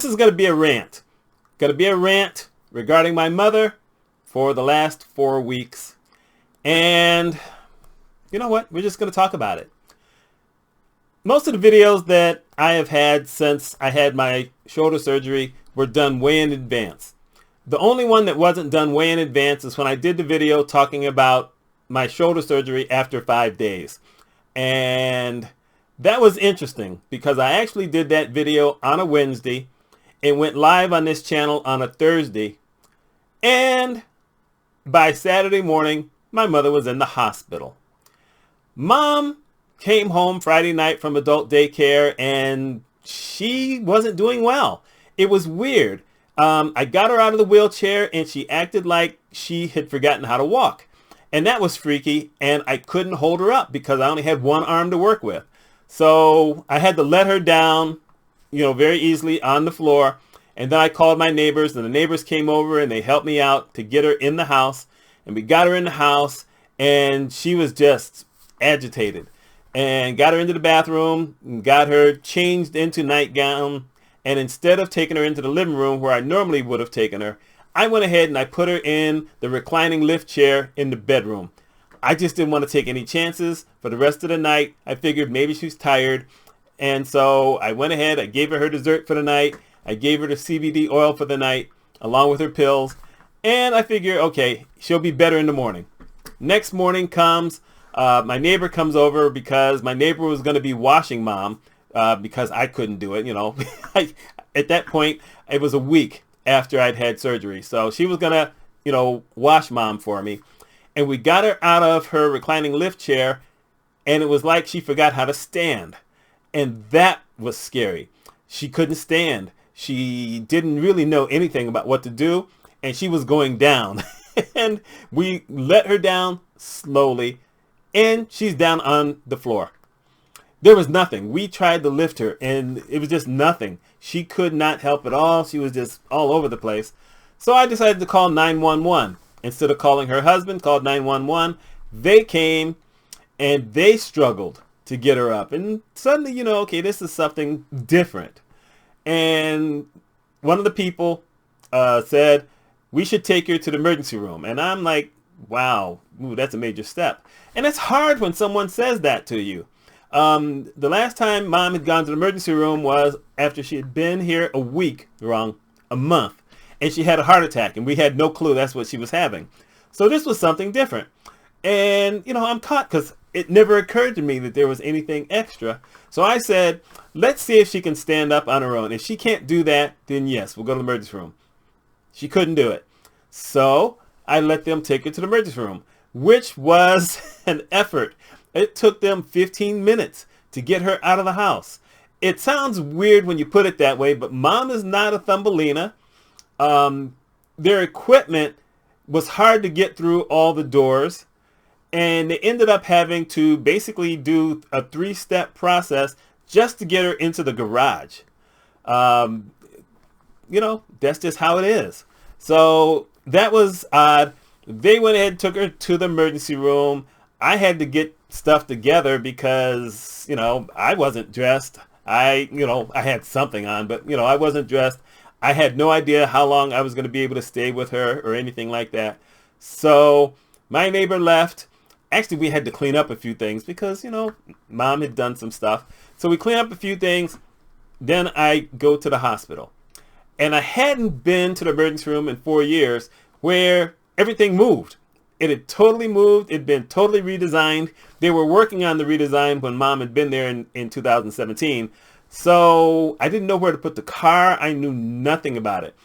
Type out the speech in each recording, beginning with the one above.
is going to be a rant. Going to be a rant regarding my mother for the last 4 weeks. And you know what? We're just going to talk about it. Most of the videos that I have had since I had my shoulder surgery were done way in advance. The only one that wasn't done way in advance is when I did the video talking about my shoulder surgery after 5 days. And that was interesting because I actually did that video on a Wednesday. It went live on this channel on a Thursday. And by Saturday morning, my mother was in the hospital. Mom came home Friday night from adult daycare and she wasn't doing well. It was weird. I got her out of the wheelchair and she acted like she had forgotten how to walk. And that was freaky, and I couldn't hold her up because I only had one arm to work with. So I had to let her down, very easily on the floor. And then I called my neighbors, and the neighbors came over and they helped me out to get her in the house. And we got her in the house and she was just agitated, and got her into the bathroom and got her changed into nightgown. And instead of taking her into the living room where I normally would have taken her, I went ahead and I put her in the reclining lift chair in the bedroom. I just didn't want to take any chances for the rest of the night. I figured maybe she's tired. And so I went ahead, I gave her dessert for the night. I gave her the CBD oil for the night along with her pills. And I figure, okay, she'll be better in the morning. Next morning comes, my neighbor comes over because my neighbor was going to be washing Mom because I couldn't do it, At that point, it was a week after I'd had surgery. So she was going to, wash Mom for me. And we got her out of her reclining lift chair, and it was like she forgot how to stand. And that was scary. She couldn't stand. She didn't really know anything about what to do, and she was going down. And we let her down slowly, and she's down on the floor. There was nothing. We tried to lift her, and it was just nothing. She could not help at all. She was just all over the place. So I decided to call 911. Instead of calling her husband, called 911. They came, and they struggled to get her up. And suddenly, okay, this is something different. And one of the people said, we should take her to the emergency room. And I'm like, wow, that's a major step. And it's hard when someone says that to you. The last time Mom had gone to the emergency room was after she had been here a month. And she had a heart attack, and we had no clue that's what she was having. So this was something different. And, I'm caught because it never occurred to me that there was anything extra. So I said, let's see if she can stand up on her own. If she can't do that, then yes, we'll go to the emergency room. She couldn't do it. So I let them take her to the emergency room, which was an effort. It took them 15 minutes to get her out of the house. It sounds weird when you put it that way, but Mom is not a Thumbelina. Their equipment was hard to get through all the doors, and they ended up having to basically do a 3-step process just to get her into the garage. That's just how it is. So that was odd. They went ahead and took her to the emergency room. I had to get stuff together because, I wasn't dressed. I had something on, but, I wasn't dressed. I had no idea how long I was going to be able to stay with her or anything like that. So my neighbor left. Actually, we had to clean up a few things because, Mom had done some stuff. So we cleaned up a few things. Then I go to the hospital. And I hadn't been to the emergency room in 4 years where everything moved. It had totally moved. It had been totally redesigned. They were working on the redesign when Mom had been there in 2017. So I didn't know where to put the car. I knew nothing about it.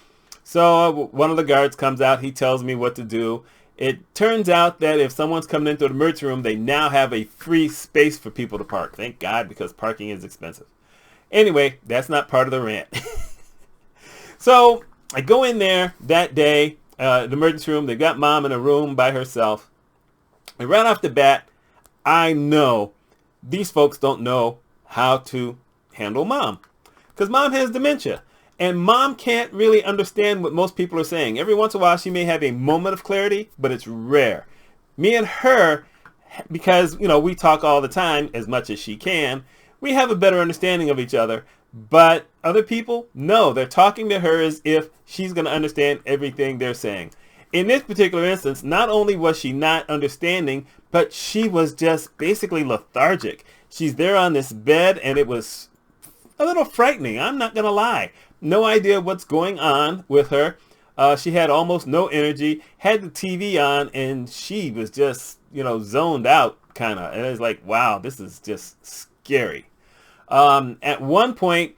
So one of the guards comes out. He tells me what to do. It turns out that if someone's coming into the emergency room, they now have a free space for people to park. Thank God, because parking is expensive. Anyway, that's not part of the rant. So I go in there that day, the emergency room. They got Mom in a room by herself. And right off the bat, I know these folks don't know how to handle Mom, because Mom has dementia, and Mom can't really understand what most people are saying. Every once in a while she may have a moment of clarity, but it's rare. Me and her, because we talk all the time as much as she can, we have a better understanding of each other, But other people, no, they're talking to her as if she's going to understand everything they're saying. In this particular instance, not only was she not understanding, but she was just basically lethargic. She's there on this bed, and it was a little frightening. I'm not going to lie. No idea what's going on with her. She had almost no energy, had the TV on, and she was just, zoned out kind of. And it's like, wow, this is just scary. At one point,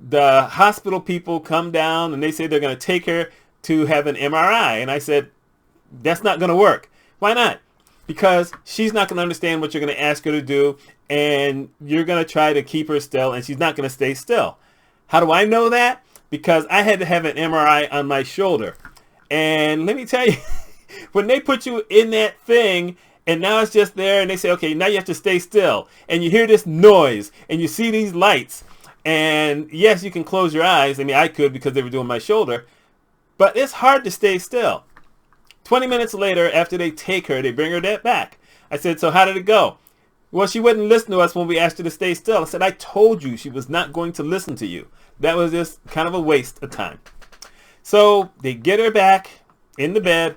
the hospital people come down and they say they're going to take her to have an MRI. And I said, that's not going to work. Why not? Because she's not going to understand what you're going to ask her to do, and you're going to try to keep her still, and she's not going to stay still. How do I know that? Because I had to have an MRI on my shoulder. And let me tell you, when they put you in that thing, and now it's just there, and they say, okay, now you have to stay still, and you hear this noise, and you see these lights, and yes, you can close your eyes. I mean, I could because they were doing my shoulder, but it's hard to stay still. 20 minutes later, after they take her, they bring her back. I said, so how did it go? Well, she wouldn't listen to us when we asked her to stay still. I said, I told you she was not going to listen to you. That was just kind of a waste of time. So they get her back in the bed,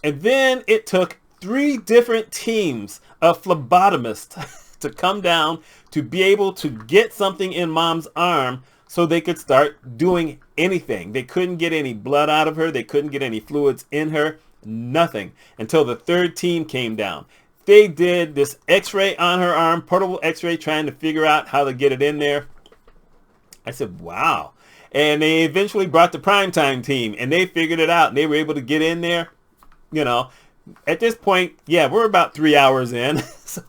and then it took 3 different teams of phlebotomists to come down to be able to get something in mom's arm so they could start doing anything. They couldn't get any blood out of her. They couldn't get any fluids in her. Nothing until the 3rd team came down. They did this x-ray on her arm, portable x-ray, trying to figure out how to get it in there. I said, wow. And they eventually brought the primetime team, and they figured it out, and they were able to get in there. At this point, yeah, we're about 3 hours in. So,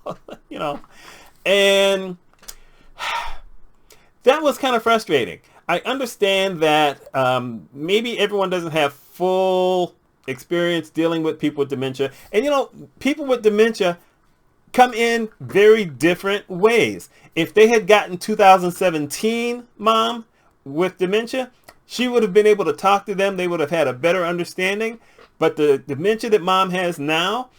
and that was kind of frustrating. I understand that maybe everyone doesn't have full experience dealing with people with dementia. And, people with dementia come in very different ways. If they had gotten 2017 mom with dementia, she would have been able to talk to them. They would have had a better understanding. But the dementia that mom has now,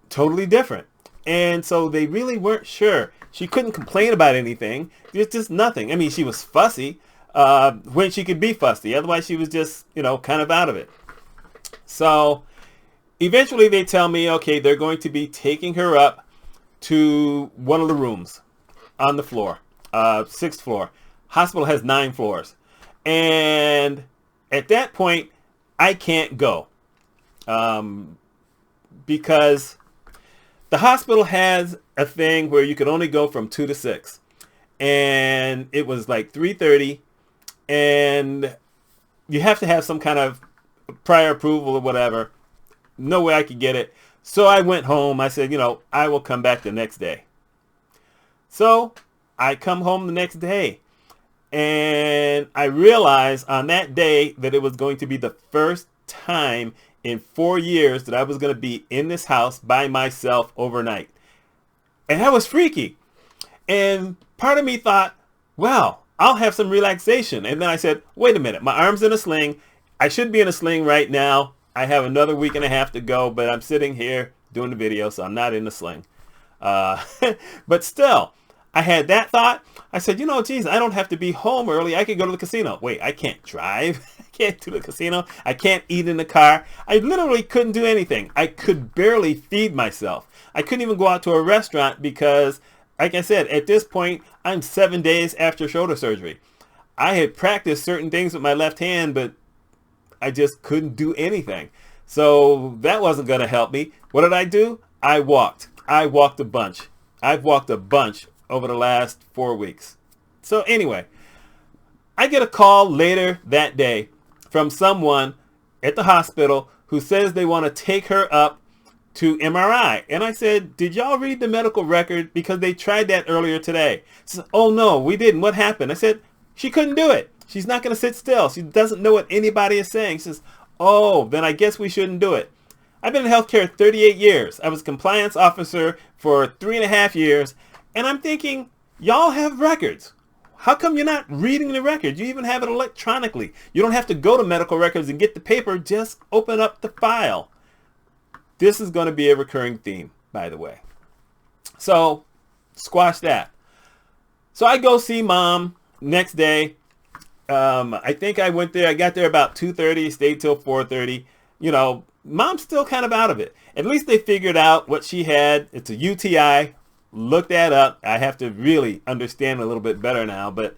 totally different. And so they really weren't sure. She couldn't complain about anything. There's just nothing. I mean, she was fussy when she could be fussy. Otherwise, she was just, kind of out of it. So eventually they tell me, okay, they're going to be taking her up to one of the rooms on the floor, 6th floor. Hospital has 9 floors. And at that point, I can't go because the hospital has a thing where you could only go from 2 to 6. And it was like 3:30, and you have to have some kind of prior approval or whatever. No way I could get it. So I went home. I said, I will come back the next day. So I come home the next day, and I realized on that day that it was going to be the first time in 4 years that I was going to be in this house by myself overnight. And that was freaky. And part of me thought, well, I'll have some relaxation. And then I said, wait a minute, my arm's in a sling. I should be in a sling right now. I have another week and a half to go, but I'm sitting here doing the video, so I'm not in the sling. But still, I had that thought. I said, geez, I don't have to be home early. I could go to the casino. Wait, I can't drive. I can't do the casino. I can't eat in the car. I literally couldn't do anything. I could barely feed myself. I couldn't even go out to a restaurant because, like I said, at this point, I'm 7 days after shoulder surgery. I had practiced certain things with my left hand, but I just couldn't do anything. So that wasn't going to help me. What did I do? I walked. I walked a bunch. I've walked a bunch over the last 4 weeks. So anyway, I get a call later that day from someone at the hospital who says they want to take her up to MRI. And I said, did y'all read the medical record? Because they tried that earlier today. She said, oh no, we didn't. What happened? I said, she couldn't do it. She's not going to sit still. She doesn't know what anybody is saying. She says, oh, then I guess we shouldn't do it. I've been in healthcare 38 years. I was a compliance officer for 3.5 years. And I'm thinking, y'all have records. How come you're not reading the records? You even have it electronically. You don't have to go to medical records and get the paper. Just open up the file. This is going to be a recurring theme, by the way. So, squash that. So I go see mom next day, I think I went there. I got there about 2:30, stayed till 4:30. Mom's still kind of out of it. At least they figured out what she had. It's a UTI. Look that up. I have to really understand a little bit better now. But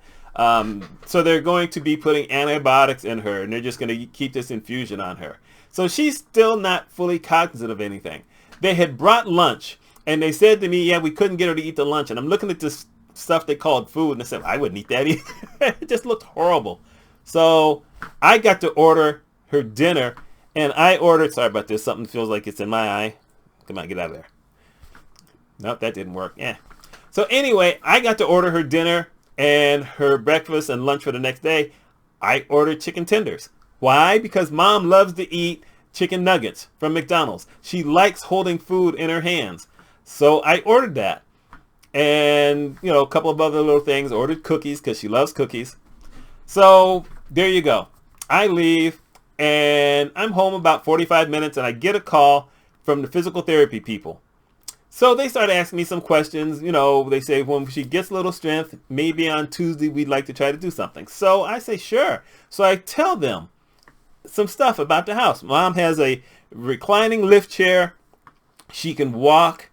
so they're going to be putting antibiotics in her, and they're just going to keep this infusion on her. So she's still not fully cognizant of anything. They had brought lunch, and they said to me, yeah, we couldn't get her to eat the lunch. And I'm looking at this stuff they called food, and I said, I wouldn't eat that either. It just looked horrible. So I got to order her dinner, and I ordered, sorry about this, something feels like it's in my eye. Come on, get out of there. Nope, that didn't work. Yeah. So anyway, I got to order her dinner and her breakfast and lunch for the next day. I ordered chicken tenders. Why? Because Mom loves to eat chicken nuggets from McDonald's. She likes holding food in her hands. So I ordered that. And, a couple of other little things. Ordered cookies because she loves cookies. So there you go. I leave and I'm home about 45 minutes and I get a call from the physical therapy people. So they start asking me some questions. They say when she gets a little strength, maybe on Tuesday we'd like to try to do something. So I say, sure. So I tell them some stuff about the house. Mom has a reclining lift chair. She can walk.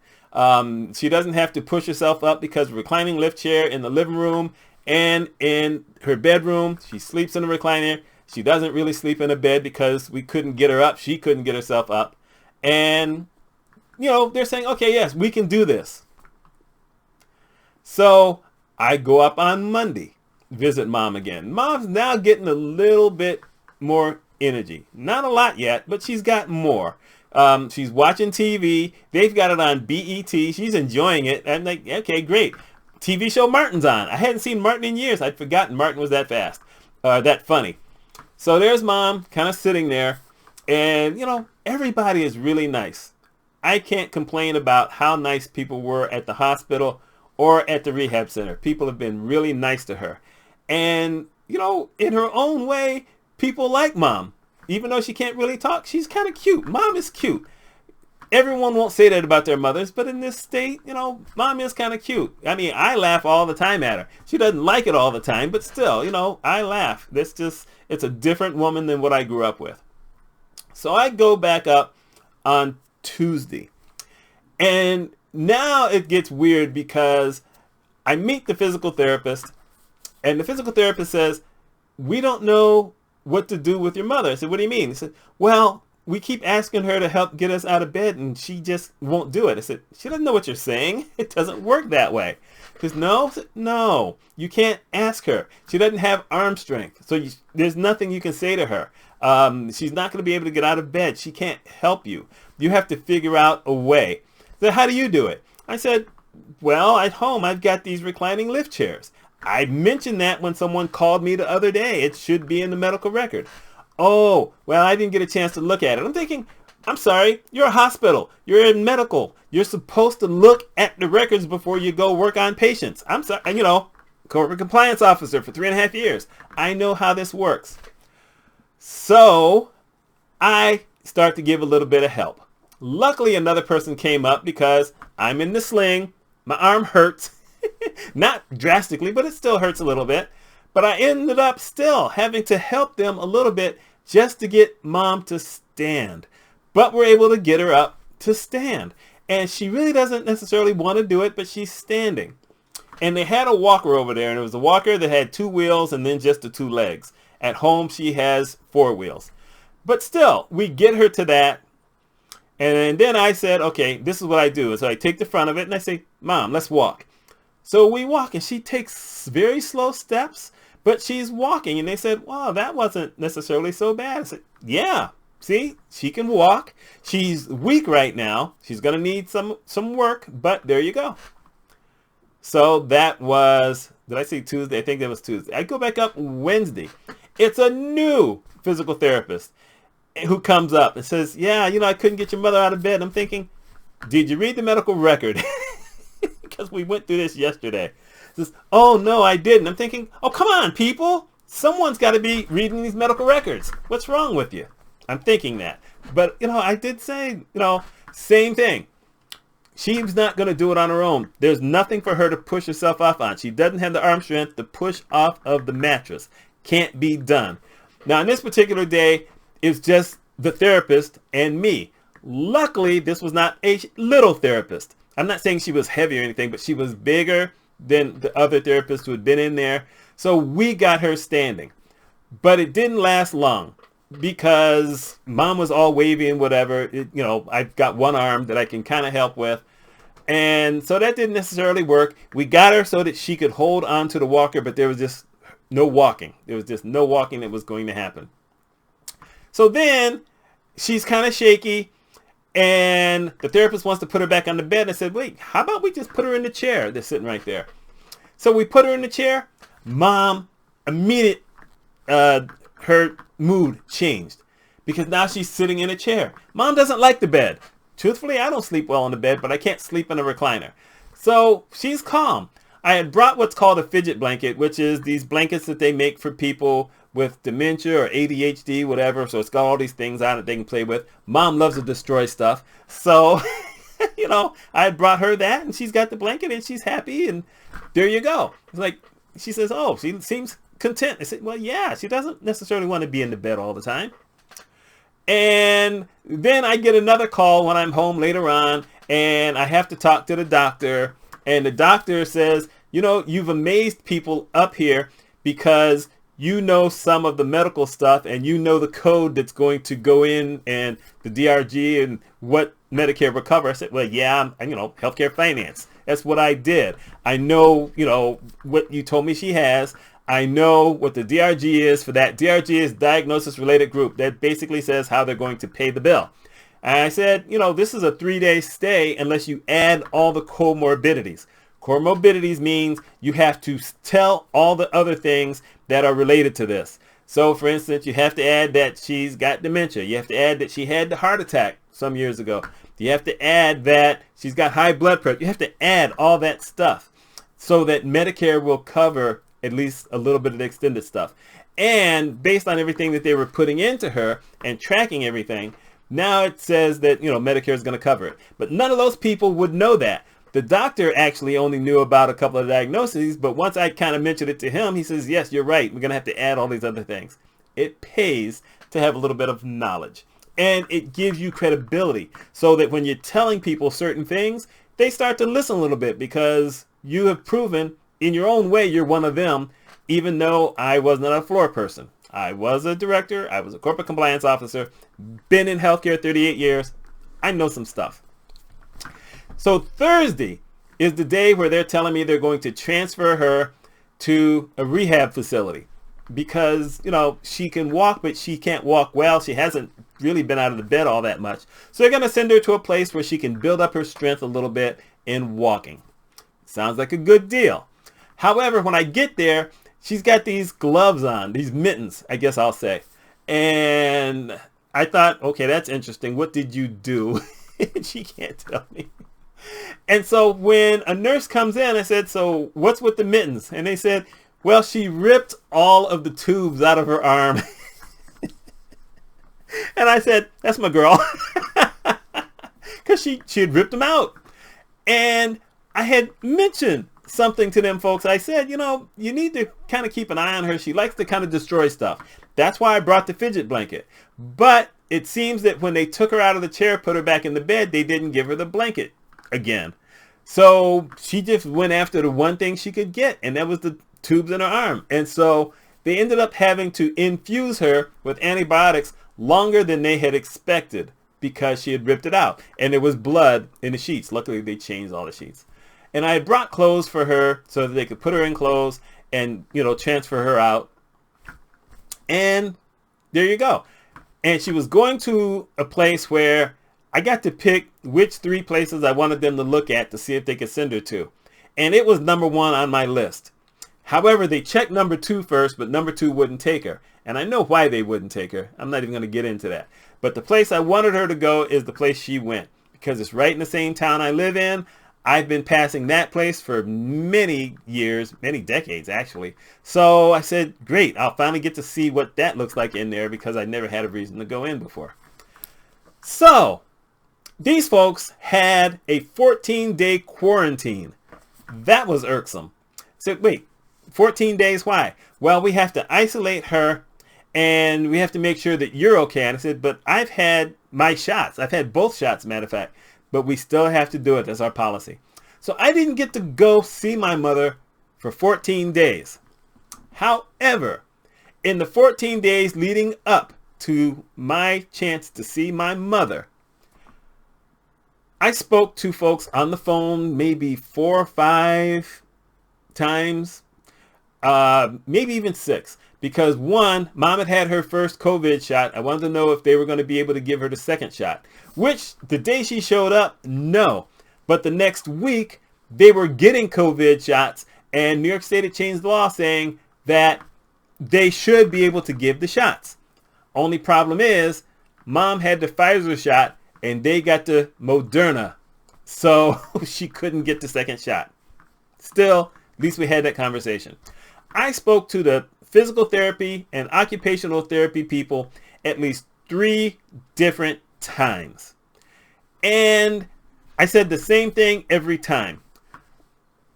She doesn't have to push herself up because reclining lift chair in the living room and in her bedroom. She sleeps in a recliner. She doesn't really sleep in a bed because we couldn't get her up. She couldn't get herself up. And, they're saying, okay, yes, we can do this. So I go up on Monday, visit Mom again. Mom's now getting a little bit more energy. Not a lot yet, but she's got more. She's watching TV. They've got it on BET. She's enjoying it. I'm like, okay, great. TV show Martin's on. I hadn't seen Martin in years. I'd forgotten Martin was that funny. So there's Mom kind of sitting there. And, everybody is really nice. I can't complain about how nice people were at the hospital or at the rehab center. People have been really nice to her. And, in her own way, people like Mom. Even though she can't really talk, she's kind of cute. Mom is cute. Everyone won't say that about their mothers, but in this state, Mom is kind of cute. I mean, I laugh all the time at her. She doesn't like it all the time, but still, I laugh. It's a different woman than what I grew up with. So I go back up on Tuesday. And now it gets weird because I meet the physical therapist, and the physical therapist says, we don't know what to do with your mother. I said, what do you mean? He said, well, we keep asking her to help get us out of bed and she just won't do it. I said, she doesn't know what you're saying. It doesn't work that way. He says, no. I said, no, you can't ask her. She doesn't have arm strength. So there's nothing you can say to her. She's not going to be able to get out of bed. She can't help you. You have to figure out a way. So how do you do it? I said, well, at home, I've got these reclining lift chairs. I mentioned that when someone called me the other day. It should be in the medical record. Oh, well, I didn't get a chance to look at it. I'm thinking, I'm sorry, you're a hospital. You're in medical. You're supposed to look at the records before you go work on patients. I'm sorry, corporate compliance officer for 3.5 years. I know how this works. So I start to give a little bit of help. Luckily, another person came up because I'm in the sling. My arm hurts. Not drastically, but it still hurts a little bit. But I ended up still having to help them a little bit just to get Mom to stand. But we're able to get her up to stand. And she really doesn't necessarily want to do it, but she's standing. And they had a walker over there, and it was a walker that had 2 wheels and then just the 2 legs. At home, she has 4 wheels. But still, we get her to that. And then I said, okay, this is what I do. So I take the front of it and I say, Mom, let's walk. So we walk, and she takes very slow steps, but she's walking. And they said, wow, that wasn't necessarily so bad. I said, yeah, see, she can walk. She's weak right now. She's going to need some work, but there you go. So that was, did I say Tuesday? I think that was Tuesday. I go back up Wednesday. It's a new physical therapist who comes up and says, yeah, I couldn't get your mother out of bed. I'm thinking, did you read the medical record? Because we went through this yesterday. Says, oh, no, I didn't. I'm thinking, oh, come on, people. Someone's got to be reading these medical records. What's wrong with you? I'm thinking that. But, I did say, same thing. she's not going to do it on her own. There's nothing for her to push herself off on. She doesn't have the arm strength to push off of the mattress. Can't be done. Now, on this particular day, it's just the therapist and me. Luckily, this was not a little therapist. I'm not saying she was heavy or anything, but she was bigger than the other therapists who had been in there. So we got her standing. But it didn't last long because mom was all wavy and whatever. I've got one arm that I can kind of help with. And so that didn't necessarily work. We got her so that she could hold on to the walker, but there was just no walking. There was just no walking that was going to happen. So then she's kind of shaky, and the therapist wants to put her back on the bed. I said, wait, how about we just put her in the chair that's sitting right there? So we put her in the chair. Mom, immediate, her mood changed because now she's sitting in a chair. Mom doesn't like the bed. Truthfully, I don't sleep well in the bed, but I can't sleep in a recliner. So she's calm. I had brought what's called a fidget blanket, which is these blankets that they make for people with dementia or ADHD, whatever. So it's got all these things on it they can play with. Mom loves to destroy stuff. So, I had brought her that, and she's got the blanket, and she's happy, and there you go. It's like, she says, oh, she seems content. I said, well, yeah, she doesn't necessarily want to be in the bed all the time. And then I get another call when I'm home later on, and I have to talk to the doctor, and the doctor says, you've amazed people up here because you know some of the medical stuff and you know the code that's going to go in and the DRG and what Medicare will cover. I said, well, yeah, healthcare finance. That's what I did. I know, what you told me she has. I know what the DRG is for that. DRG is diagnosis related group. That basically says how they're going to pay the bill. And I said, this is a 3-day stay unless you add all the comorbidities. Comorbidities means you have to tell all the other things that are related to this. So, for instance, you have to add that she's got dementia. You have to add that she had the heart attack some years ago. You have to add that she's got high blood pressure. You have to add all that stuff so that Medicare will cover at least a little bit of the extended stuff. And based on everything that they were putting into her and tracking everything, now it says that, Medicare is going to cover it. But none of those people would know that. The doctor actually only knew about a couple of diagnoses, but once I kind of mentioned it to him, he says, yes, you're right. We're going to have to add all these other things. It pays to have a little bit of knowledge, and it gives you credibility so that when you're telling people certain things, they start to listen a little bit because you have proven in your own way you're one of them, even though I was not a floor person. I was a director. I was a corporate compliance officer, been in healthcare 38 years. I know some stuff. So Thursday is the day where they're telling me they're going to transfer her to a rehab facility because, she can walk, but she can't walk well. She hasn't really been out of the bed all that much. So they're going to send her to a place where she can build up her strength a little bit in walking. Sounds like a good deal. However, when I get there, she's got these gloves on, these mittens, I guess I'll say. And I thought, okay, that's interesting. What did you do? She can't tell me. And so when a nurse comes in, I said, so what's with the mittens? And they said, well, she ripped all of the tubes out of her arm. And I said, that's my girl. Because she had ripped them out. And I had mentioned something to them folks. I said, you need to kind of keep an eye on her. She likes to kind of destroy stuff. That's why I brought the fidget blanket. But it seems that when they took her out of the chair, put her back in the bed, they didn't give her the blanket again. So she just went after the one thing she could get, and that was the tubes in her arm. And so they ended up having to infuse her with antibiotics longer than they had expected because she had ripped it out. And there was blood in the sheets. Luckily, they changed all the sheets. And I had brought clothes for her so that they could put her in clothes and, transfer her out. And there you go. And she was going to a place where I got to pick which 3 places I wanted them to look at to see if they could send her to. And it was number 1 on my list. However, they checked number 2 first, but number 2 wouldn't take her. And I know why they wouldn't take her. I'm not even going to get into that. But the place I wanted her to go is the place she went because it's right in the same town I live in. I've been passing that place for many years, many decades actually. So I said, great, I'll finally get to see what that looks like in there because I never had a reason to go in before. So These folks had a 14-day quarantine. That was irksome. So wait, 14 days, why? Well, we have to isolate her and we have to make sure that you're okay. And I said, but I've had my shots. I've had both shots, matter of fact, but we still have to do it. That's our policy. So I didn't get to go see my mother for 14 days. However, in the 14 days leading up to my chance to see my mother, I spoke to folks on the phone maybe 4 or 5 times, maybe even 6. Because one, mom had her first COVID shot. I wanted to know if they were going to be able to give her the second shot. Which, the day she showed up, no. But the next week, they were getting COVID shots. And New York State had changed the law saying that they should be able to give the shots. Only problem is, mom had the Pfizer shot and they got the Moderna. So she couldn't get the second shot. Still, at least we had that conversation. I spoke to the physical therapy and occupational therapy people at least 3 different times. And I said the same thing every time.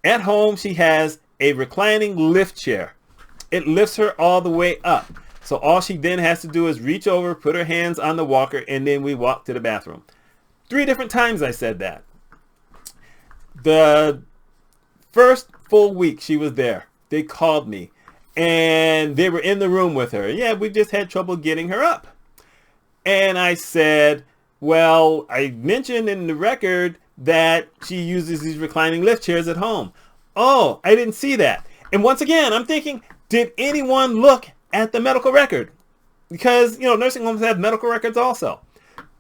At home, she has a reclining lift chair. It lifts her all the way up. So all she then has to do is reach over, put her hands on the walker, and then we walk to the bathroom. 3 different times I said that. The first full week she was there, they called me and they were in the room with her. Yeah, we just had trouble getting her up. And I said, well, I mentioned in the record that she uses these reclining lift chairs at home. Oh, I didn't see that. And once again, I'm thinking, did anyone look at the medical record? Because, nursing homes have medical records also.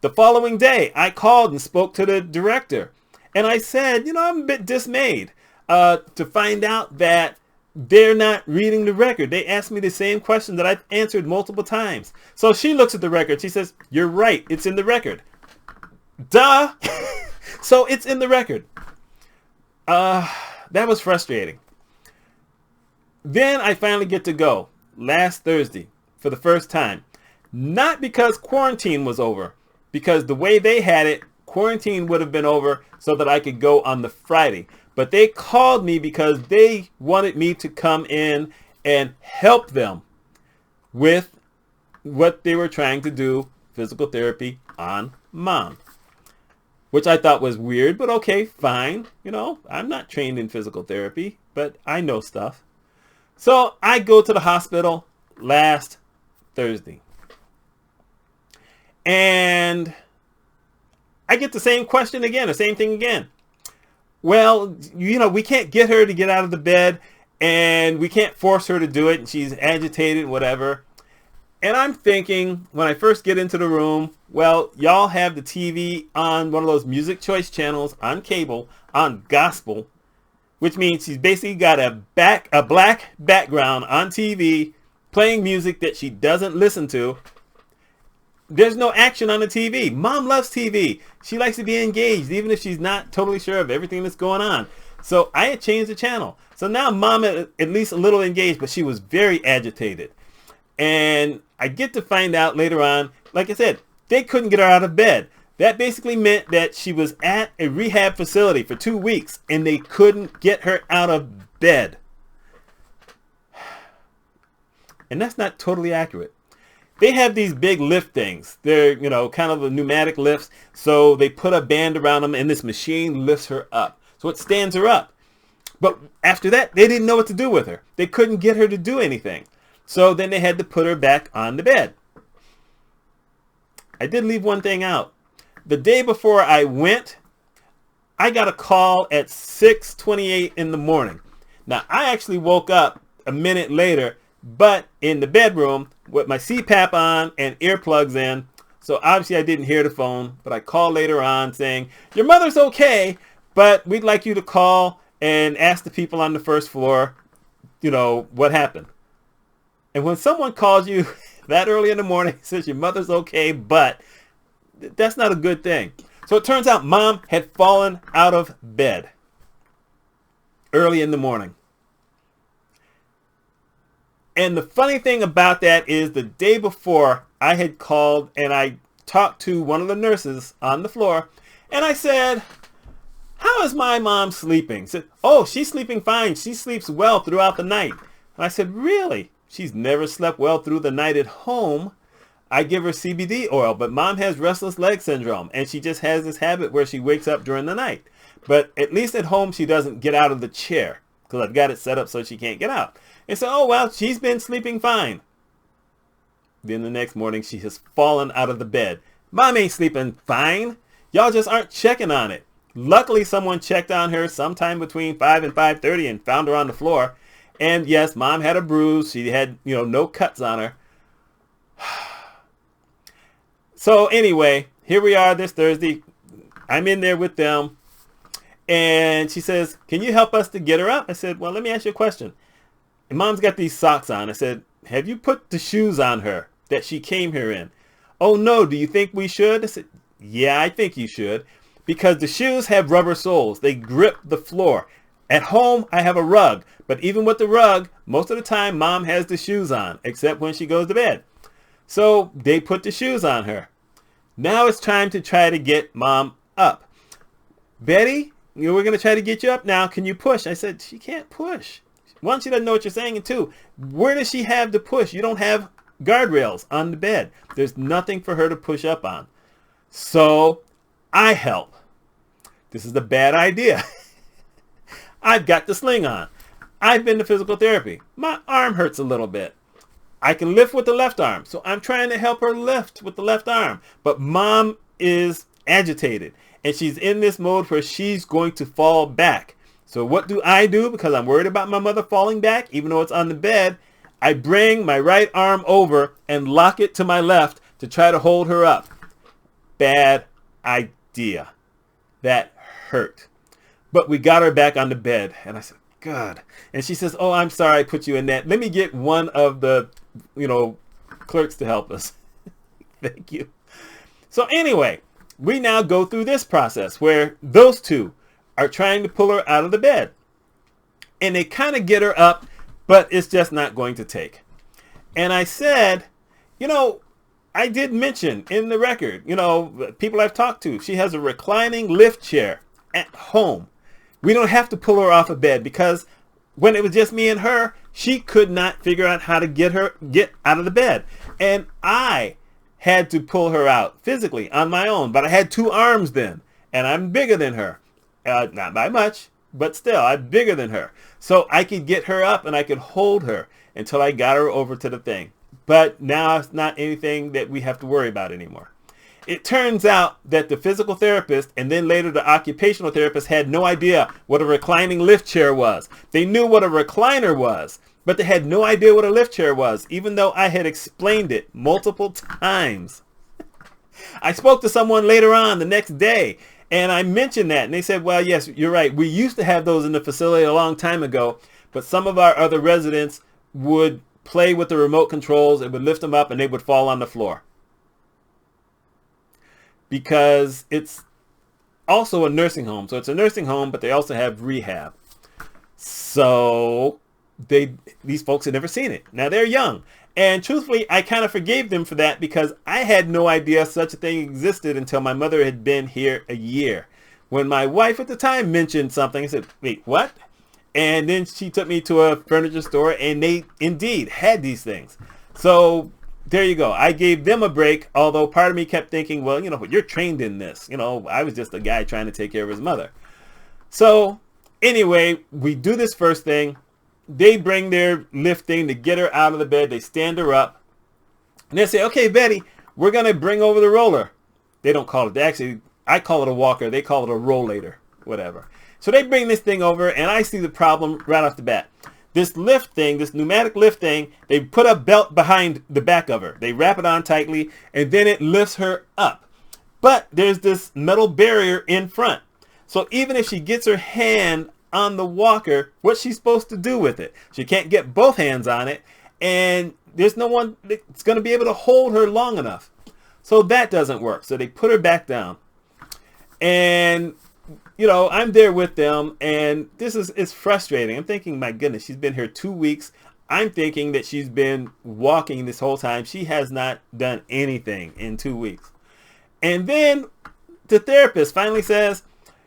The following day, I called and spoke to the director. And I said, I'm a bit dismayed to find out that they're not reading the record. They asked me the same question that I've answered multiple times. So she looks at the record. She says, you're right. It's in the record. Duh. So it's in the record. That was frustrating. Then I finally get to go last Thursday for the first time. Not because quarantine was over. Because the way they had it, quarantine would have been over so that I could go on the Friday. But they called me because they wanted me to come in and help them with what they were trying to do, physical therapy on mom. Which I thought was weird, but okay, fine. I'm not trained in physical therapy, but I know stuff. So I go to the hospital last Thursday. And I get the same question again, the same thing again. Well, we can't get her to get out of the bed and we can't force her to do it. And she's agitated, whatever. And I'm thinking when I first get into the room, well, y'all have the TV on one of those music choice channels on cable on gospel, which means she's basically got a black background on TV playing music that she doesn't listen to. There's no action on the TV. Mom loves TV. She likes to be engaged, even if she's not totally sure of everything that's going on. So I had changed the channel. So now mom is at least a little engaged, but she was very agitated. And I get to find out later on, like I said, they couldn't get her out of bed. That basically meant that she was at a rehab facility for 2 weeks and they couldn't get her out of bed. And that's not totally accurate. They have these big lift things. They're, kind of a pneumatic lifts. So they put a band around them and this machine lifts her up. So it stands her up. But after that, they didn't know what to do with her. They couldn't get her to do anything. So then they had to put her back on the bed. I did leave one thing out. The day before I went, I got a call at 6:28 in the morning. Now, I actually woke up a minute later, but in the bedroom with my CPAP on and earplugs in. So obviously I didn't hear the phone, but I called later on saying, your mother's okay, but we'd like you to call and ask the people on the first floor, what happened. And when someone calls you that early in the morning, says your mother's okay, but that's not a good thing. So it turns out mom had fallen out of bed early in the morning. And the funny thing about that is the day before I had called and I talked to one of the nurses on the floor And I said, how is my mom sleeping? She said, oh, she's sleeping fine. She sleeps well throughout the night. And I said, really? She's never slept well through the night at home. I give her CBD oil, but mom has restless leg syndrome, and she just has this habit where she wakes up during the night. But at least at home, she doesn't get out of the chair because I've got it set up so she can't get out. And so, oh, well, she's been sleeping fine. Then the next morning, she has fallen out of the bed. Mom ain't sleeping fine. Y'all just aren't checking on it. Luckily, someone checked on her sometime between 5 and 5:30 and found her on the floor. And yes, mom had a bruise. She had, no cuts on her. So anyway, here we are this Thursday. I'm in there with them. And she says, can you help us to get her up? I said, well, let me ask you a question. And mom's got these socks on. I said, have you put the shoes on her that she came here in? Oh, no. Do you think we should? I said, yeah, I think you should. Because the shoes have rubber soles. They grip the floor. At home, I have a rug. But even with the rug, most of the time, mom has the shoes on, except when she goes to bed. So they put the shoes on her. Now it's time to try to get mom up. Betty, we're going to try to get you up now. Can you push? I said, she can't push. One, she doesn't know what you're saying. And two, where does she have to push? You don't have guardrails on the bed. There's nothing for her to push up on. So I help. This is a bad idea. I've got the sling on. I've been to physical therapy. My arm hurts a little bit. I can lift with the left arm. So I'm trying to help her lift with the left arm. But mom is agitated. And she's in this mode where she's going to fall back. So what do? Because I'm worried about my mother falling back, even though it's on the bed. I bring my right arm over and lock it to my left to try to hold her up. Bad idea. That hurt. But we got her back on the bed. And I said, God. And she says, oh, I'm sorry I put you in that. Let me get one of the, clerks to help us. Thank you. So anyway, we now go through this process where those two are trying to pull her out of the bed. And they kind of get her up, but it's just not going to take. And I said, I did mention in the record, people I've talked to, she has a reclining lift chair at home. We don't have to pull her off a bed because when it was just me and her, she could not figure out how to get out of the bed. And I had to pull her out physically on my own, but I had two arms then, and I'm bigger than her. Not by much, but still, I'm bigger than her. So I could get her up and I could hold her until I got her over to the thing. But now it's not anything that we have to worry about anymore. It turns out that the physical therapist and then later the occupational therapist had no idea what a reclining lift chair was. They knew what a recliner was, but they had no idea what a lift chair was, even though I had explained it multiple times. I spoke to someone later on the next day, and I mentioned that, and they said, well, yes, you're right. We used to have those in the facility a long time ago, but some of our other residents would play with the remote controls. It would lift them up, and they would fall on the floor. Because it's also a nursing home. So it's a nursing home, but they also have rehab. So these folks had never seen it. Now they're young. And truthfully, I kind of forgave them for that because I had no idea such a thing existed until my mother had been here a year. When my wife at the time mentioned something, I said, wait, what? And then she took me to a furniture store and they indeed had these things. So there you go. I gave them a break, although part of me kept thinking, well, you're trained in this. I was just a guy trying to take care of his mother. So anyway, we do this first thing. They bring their lift thing to get her out of the bed. They stand her up. And they say, okay, Betty, we're going to bring over the roller. They don't call it. I call it a walker. They call it a rollator, whatever. So they bring this thing over, and I see the problem right off the bat. This lift thing, this pneumatic lift thing, they put a belt behind the back of her. They wrap it on tightly, and then it lifts her up. But there's this metal barrier in front. So even if she gets her hand on the walker, what's she supposed to do with it? She can't get both hands on it, and there's no one that's going to be able to hold her long enough. So that doesn't work. So they put her back down. And I'm there with them, and it's frustrating. I'm thinking, my goodness, she's been here 2 weeks. I'm thinking that she's been walking this whole time. She has not done anything in 2 weeks. And then the therapist finally says,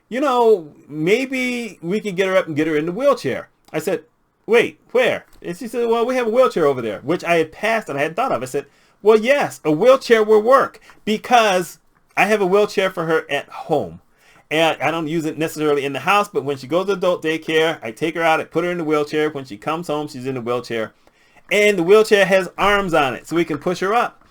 you know, maybe we can get her up and get her in the wheelchair. I said, wait, where? And she said, well, we have a wheelchair over there, which I had passed and I hadn't thought of. I said, well, yes, a wheelchair will work because I have a wheelchair for her at home. And I don't use it necessarily in the house, but when she goes to adult daycare, I take her out, I put her in the wheelchair. When she comes home, she's in the wheelchair. And the wheelchair has arms on it, so we can push her up.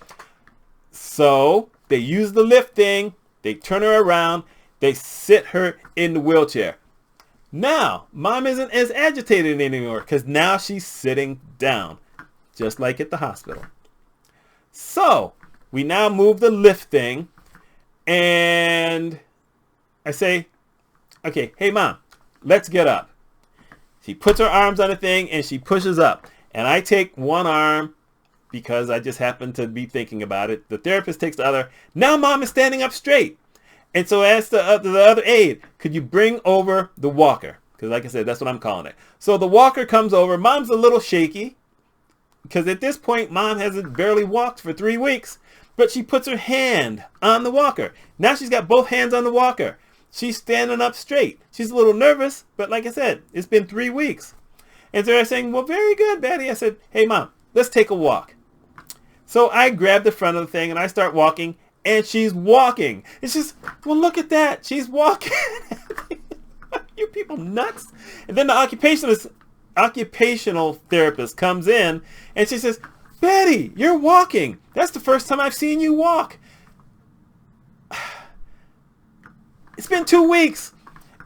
So they use the lift thing, they turn her around, they sit her in the wheelchair. Now, mom isn't as agitated anymore because now she's sitting down, just like at the hospital. So we now move the lift thing, and I say, okay, hey mom, let's get up. She puts her arms on the thing and she pushes up. And I take one arm because I just happen to be thinking about it. The therapist takes the other. Now mom is standing up straight. And so as the other aide, could you bring over the walker? Because like I said, that's what I'm calling it. So the walker comes over. Mom's a little shaky because at this point, mom hasn't barely walked for 3 weeks. But she puts her hand on the walker. Now she's got both hands on the walker. She's standing up straight. She's a little nervous, but like I said, it's been 3 weeks. And so they're saying, well, very good, Betty. I said, hey, mom, let's take a walk. So I grab the front of the thing and I start walking, and she's walking. It's just, well, look at that. She's walking. You people nuts. And then the occupational therapist comes in and she says, Betty, you're walking. That's the first time I've seen you walk. It's been 2 weeks.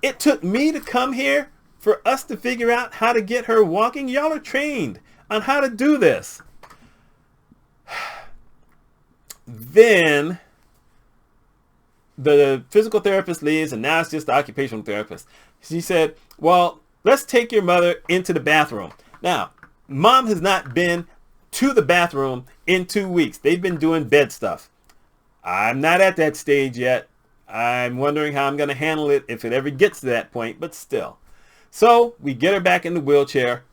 It took me to come here for us to figure out how to get her walking. Y'all are trained on how to do this. Then the physical therapist leaves, and now it's just the occupational therapist. She said, well, let's take your mother into the bathroom. Now, mom has not been to the bathroom in 2 weeks. They've been doing bed stuff. I'm not at that stage yet. I'm wondering how I'm going to handle it if it ever gets to that point, but still. So we get her back in the wheelchair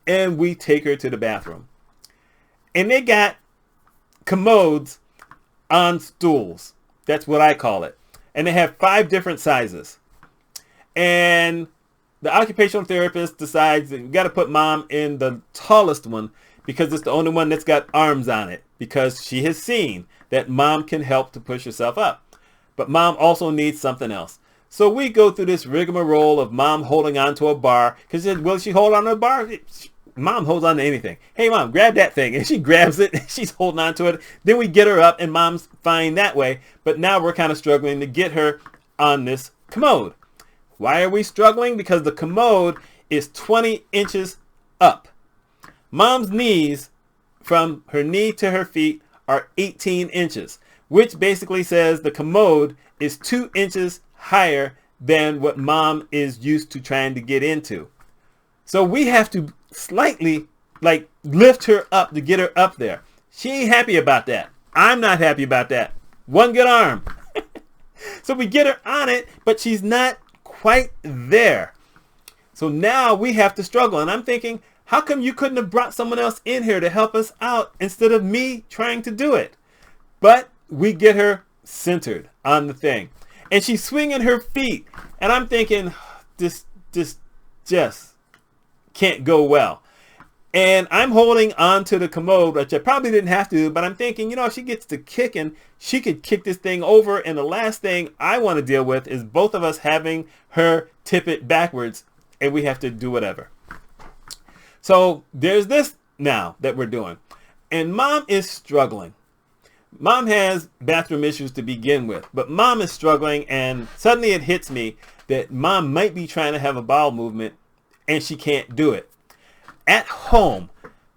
and we take her to the bathroom. And they got commodes on stools. That's what I call it. And they have 5 different sizes. And the occupational therapist decides that you got to put mom in the tallest one because it's the only one that's got arms on it, because she has seen that mom can help to push herself up. But mom also needs something else. So we go through this rigmarole of mom holding on to a bar. Because will she hold on to a bar? Mom holds on to anything. Hey, mom, grab that thing. And she grabs it. And she's holding on to it. Then we get her up and mom's fine that way. But now we're kind of struggling to get her on this commode. Why are we struggling? Because the commode is 20 inches up. Mom's knees, from her knee to her feet, are 18 inches. Which basically says the commode is 2 inches higher than what mom is used to trying to get into. So we have to slightly lift her up to get her up there. She ain't happy about that. I'm not happy about that. One good arm. So we get her on it, but she's not quite there. So now we have to struggle. And I'm thinking, how come you couldn't have brought someone else in here to help us out instead of me trying to do it? But we get her centered on the thing. And she's swinging her feet. And I'm thinking, this just can't go well. And I'm holding on to the commode, which I probably didn't have to, but I'm thinking, if she gets to kicking, she could kick this thing over. And the last thing I want to deal with is both of us having her tip it backwards, and we have to do whatever. So there's this now that we're doing. And mom is struggling. Mom has bathroom issues to begin with, but mom is struggling, and suddenly it hits me that mom might be trying to have a bowel movement and she can't do it. At home,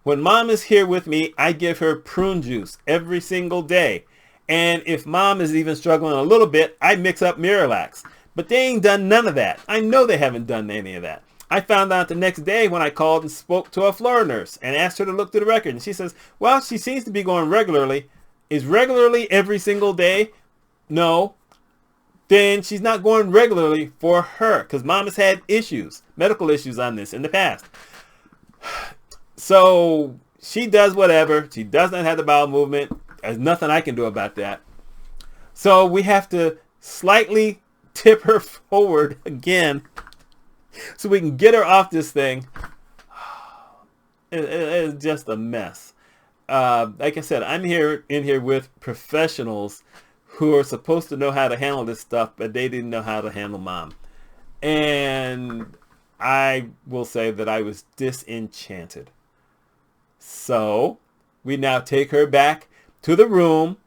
when mom is here with me, I give her prune juice every single day. And if mom is even struggling a little bit, I mix up Miralax. But they ain't done none of that. I know they haven't done any of that. I found out the next day when I called and spoke to a floor nurse and asked her to look through the record. And she says, well, she seems to be going regularly. Is regularly every single day? No. Then she's not going regularly for her, because mom has had issues, medical issues on this in the past. So she does whatever. She does not have the bowel movement. There's nothing I can do about that. So we have to slightly tip her forward again so we can get her off this thing. It's just a mess. Like I said, I'm in here with professionals who are supposed to know how to handle this stuff, but they didn't know how to handle mom. And I will say that I was disenchanted. So we now take her back to the room.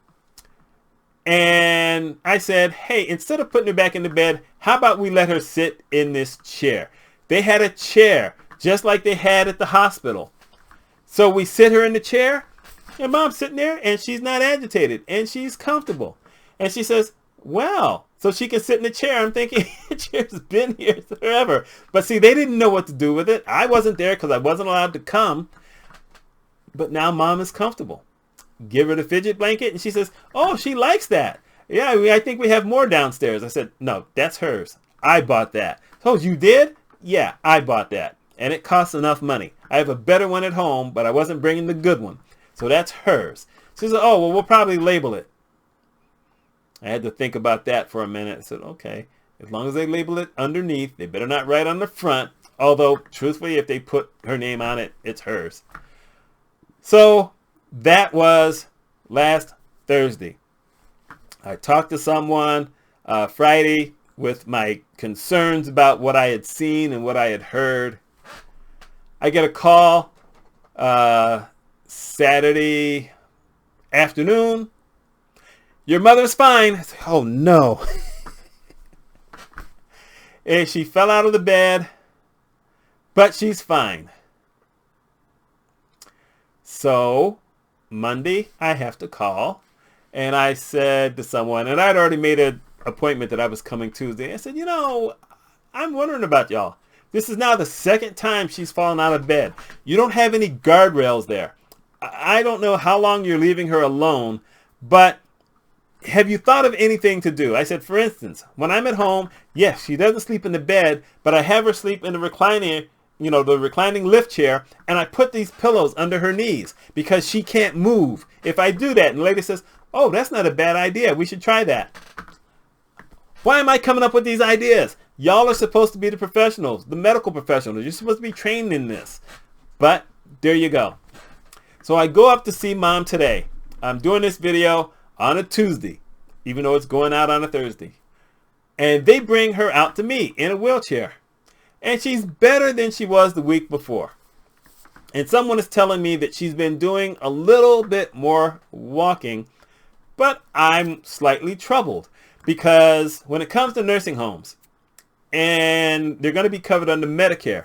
And I said, hey, instead of putting her back in the bed, how about we let her sit in this chair? They had a chair just like they had at the hospital. So we sit her in the chair, and mom's sitting there, and she's not agitated, and she's comfortable. And she says, well, so she can sit in the chair. I'm thinking, the chair's been here forever. But see, they didn't know what to do with it. I wasn't there because I wasn't allowed to come. But now mom is comfortable. Give her the fidget blanket, and she says, oh, she likes that. Yeah, I think we have more downstairs. I said, no, that's hers. I bought that. Oh, you did? Yeah, I bought that. And it costs enough money. I have a better one at home, but I wasn't bringing the good one. So that's hers. She said, oh, well, we'll probably label it. I had to think about that for a minute. I said, okay, as long as they label it underneath, they better not write on the front. Although, truthfully, if they put her name on it, it's hers. So that was last Thursday. I talked to someone Friday with my concerns about what I had seen and what I had heard. I get a call Saturday afternoon. Your mother's fine. I said, oh no. And she fell out of the bed, but she's fine. So Monday, I have to call. And I said to someone, and I'd already made an appointment that I was coming Tuesday. I said, you know, I'm wondering about y'all. This is now the second time she's fallen out of bed. You don't have any guardrails there. I don't know how long you're leaving her alone, but have you thought of anything to do? I said, for instance, when I'm at home, yes, she doesn't sleep in the bed, but I have her sleep in the reclining, the reclining lift chair, and I put these pillows under her knees because she can't move. If I do that, and the lady says, oh, that's not a bad idea. We should try that. Why am I coming up with these ideas? Y'all are supposed to be the professionals, the medical professionals. You're supposed to be trained in this. But there you go. So I go up to see mom today. I'm doing this video on a Tuesday, even though it's going out on a Thursday. And they bring her out to me in a wheelchair. And she's better than she was the week before. And someone is telling me that she's been doing a little bit more walking. But I'm slightly troubled because when it comes to nursing homes, and they're going to be covered under Medicare.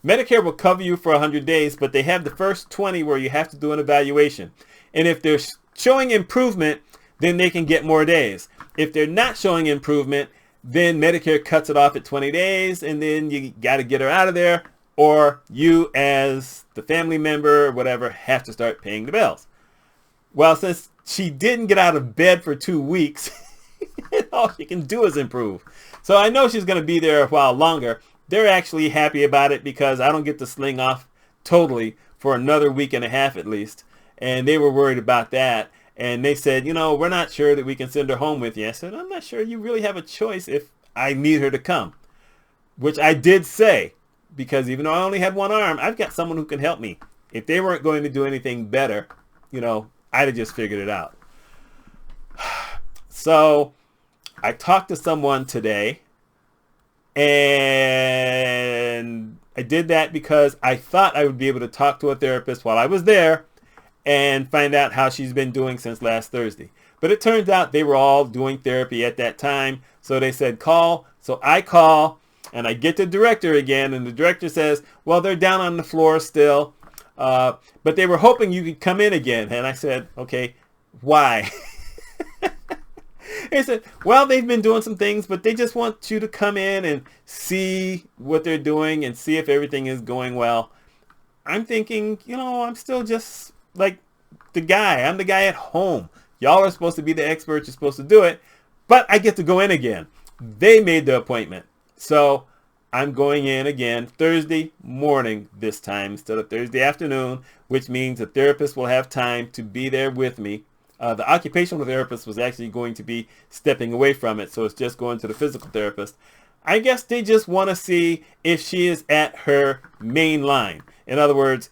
Medicare will cover you for 100 days, but they have the first 20 where you have to do an evaluation. And if they're showing improvement, then they can get more days. If they're not showing improvement, then Medicare cuts it off at 20 days, and then you got to get her out of there, or you as the family member or whatever have to start paying the bills. Well, since she didn't get out of bed for 2 weeks, all she can do is improve. So I know she's going to be there a while longer. They're actually happy about it because I don't get to sling off totally for another week and a half at least. And they were worried about that. And they said, we're not sure that we can send her home with you. I said, I'm not sure you really have a choice if I need her to come. Which I did say, because even though I only had one arm, I've got someone who can help me. If they weren't going to do anything better, I'd have just figured it out. So I talked to someone today, and I did that because I thought I would be able to talk to a therapist while I was there and find out how she's been doing since last Thursday. But it turns out they were all doing therapy at that time. So they said, call. So I call, and I get the director again, and the director says, well, they're down on the floor still, but they were hoping you could come in again. And I said, okay, why? They said, well, they've been doing some things, but they just want you to come in and see what they're doing and see if everything is going well. I'm thinking, I'm still just like the guy. I'm the guy at home. Y'all are supposed to be the experts. You're supposed to do it. But I get to go in again. They made the appointment. So I'm going in again Thursday morning this time instead of Thursday afternoon, which means the therapist will have time to be there with me The occupational therapist was actually going to be stepping away from it, so it's just going to the physical therapist. I guess they just want to see if she is at her main line. In other words,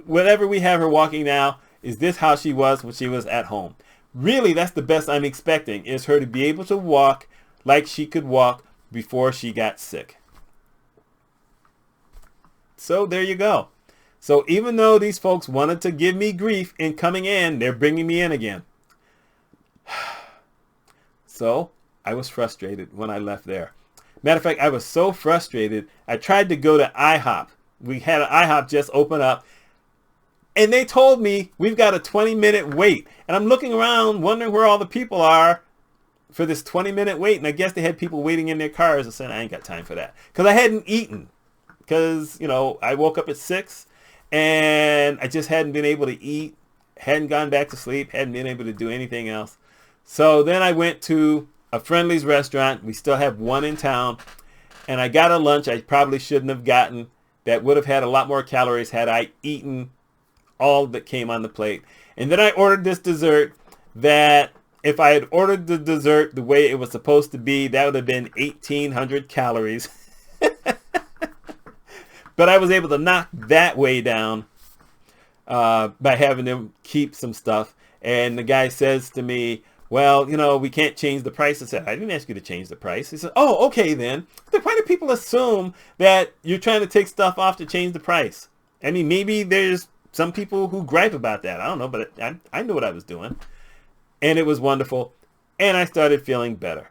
whatever we have her walking now, is this how she was when she was at home? Really, that's the best I'm expecting, is her to be able to walk like she could walk before she got sick. So there you go. So even though these folks wanted to give me grief in coming in, they're bringing me in again. So I was frustrated when I left there. Matter of fact, I was so frustrated, I tried to go to IHOP. We had an IHOP just open up, and they told me we've got a 20-minute wait. And I'm looking around wondering where all the people are for this 20-minute wait. And I guess they had people waiting in their cars. I said, I ain't got time for that. Because I hadn't eaten. Because, I woke up at 6 and I just hadn't been able to eat. Hadn't gone back to sleep. Hadn't been able to do anything else. So then I went to a Friendly's restaurant. We still have one in town. And I got a lunch I probably shouldn't have gotten. That would have had a lot more calories had I eaten all that came on the plate. And then I ordered this dessert that if I had ordered the dessert the way it was supposed to be, that would have been 1,800 calories. But I was able to knock that way down by having them keep some stuff. And the guy says to me, well, we can't change the price. I said, I didn't ask you to change the price. He said, oh, okay then. Why do people assume that you're trying to take stuff off to change the price? I mean, maybe there's some people who gripe about that. I don't know, but I knew what I was doing. And it was wonderful. And I started feeling better.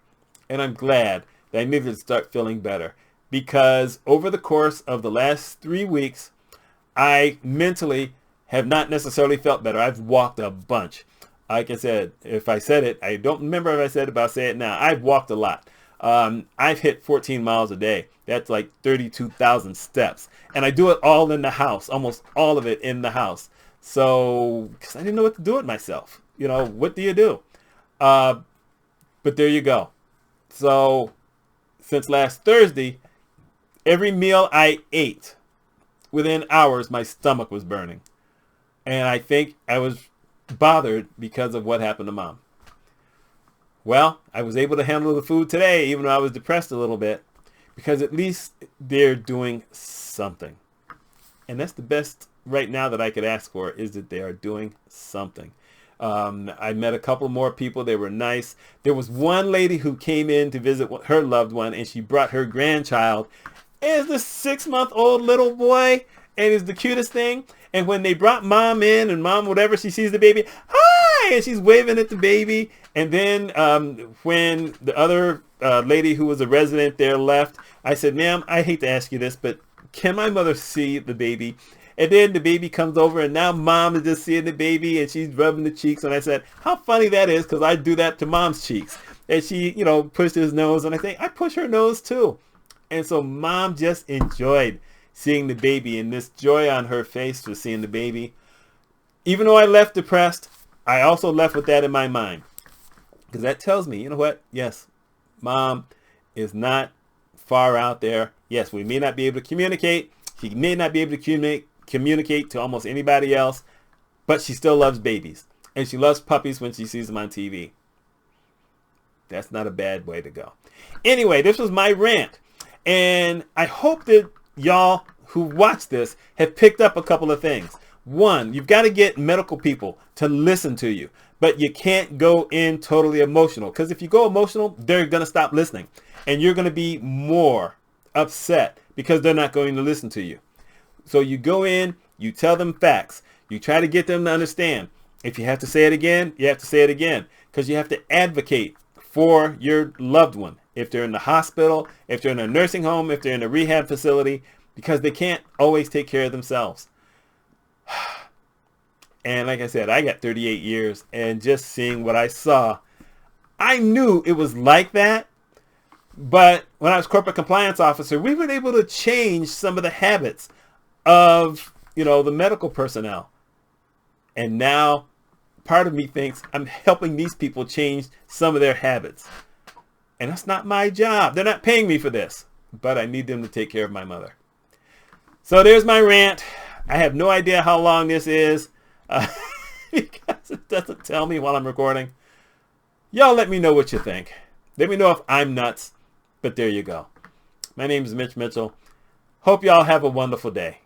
And I'm glad that I needed to start feeling better. Because over the course of the last 3 weeks, I mentally have not necessarily felt better. I've walked a bunch. Like I said, if I said it, I don't remember if I said it, but I'll say it now. I've walked a lot. I've hit 14 miles a day. That's like 32,000 steps. And I do it all in the house, almost all of it in the house. So, because I didn't know what to do with myself. What do you do? But there you go. So, since last Thursday, every meal I ate, within hours, my stomach was burning. And I think I was bothered because of what happened to Mom. Well, I was able to handle the food today, even though I was depressed a little bit, because at least they're doing something. And that's the best right now that I could ask for, is that they are doing something. I met a couple more people. They were nice. There was one lady who came in to visit her loved one, and she brought her grandchild. It's the 6-month-old little boy, and it's the cutest thing. And when they brought Mom in, and Mom, whatever, she sees the baby, hi, and she's waving at the baby. And then when the other lady who was a resident there left, I said, ma'am, I hate to ask you this, but can my mother see the baby? And then the baby comes over, and now Mom is just seeing the baby, and she's rubbing the cheeks. And I said, how funny that is, because I do that to Mom's cheeks. And she, pushed his nose, and I think I push her nose too. And so Mom just enjoyed seeing the baby, and this joy on her face for seeing the baby. Even though I left depressed, I also left with that in my mind. Because that tells me, you know what? Yes, Mom is not far out there. Yes, we may not be able to communicate. She may not be able to communicate to almost anybody else, but she still loves babies. And she loves puppies when she sees them on TV. That's not a bad way to go. Anyway, this was my rant. And I hope that y'all who watch this have picked up a couple of things. One, you've got to get medical people to listen to you, but you can't go in totally emotional, because if you go emotional, they're going to stop listening, and you're going to be more upset because they're not going to listen to you. So you go in, you tell them facts, you try to get them to understand. If you have to say it again, you have to say it again, because you have to advocate for your loved one. If they're in the hospital, if they're in a nursing home, if they're in a rehab facility, because they can't always take care of themselves. And like I said, I got 38 years, and just seeing what I saw, I knew it was like that. But when I was corporate compliance officer, we were able to change some of the habits of, the medical personnel. And now part of me thinks I'm helping these people change some of their habits. And that's not my job. They're not paying me for this, but I need them to take care of my mother. So there's my rant. I have no idea how long this is because doesn't tell me while I'm recording. Y'all let me know what you think. Let me know if I'm nuts. But there you go. My name is Mitch Mitchell. Hope y'all have a wonderful day.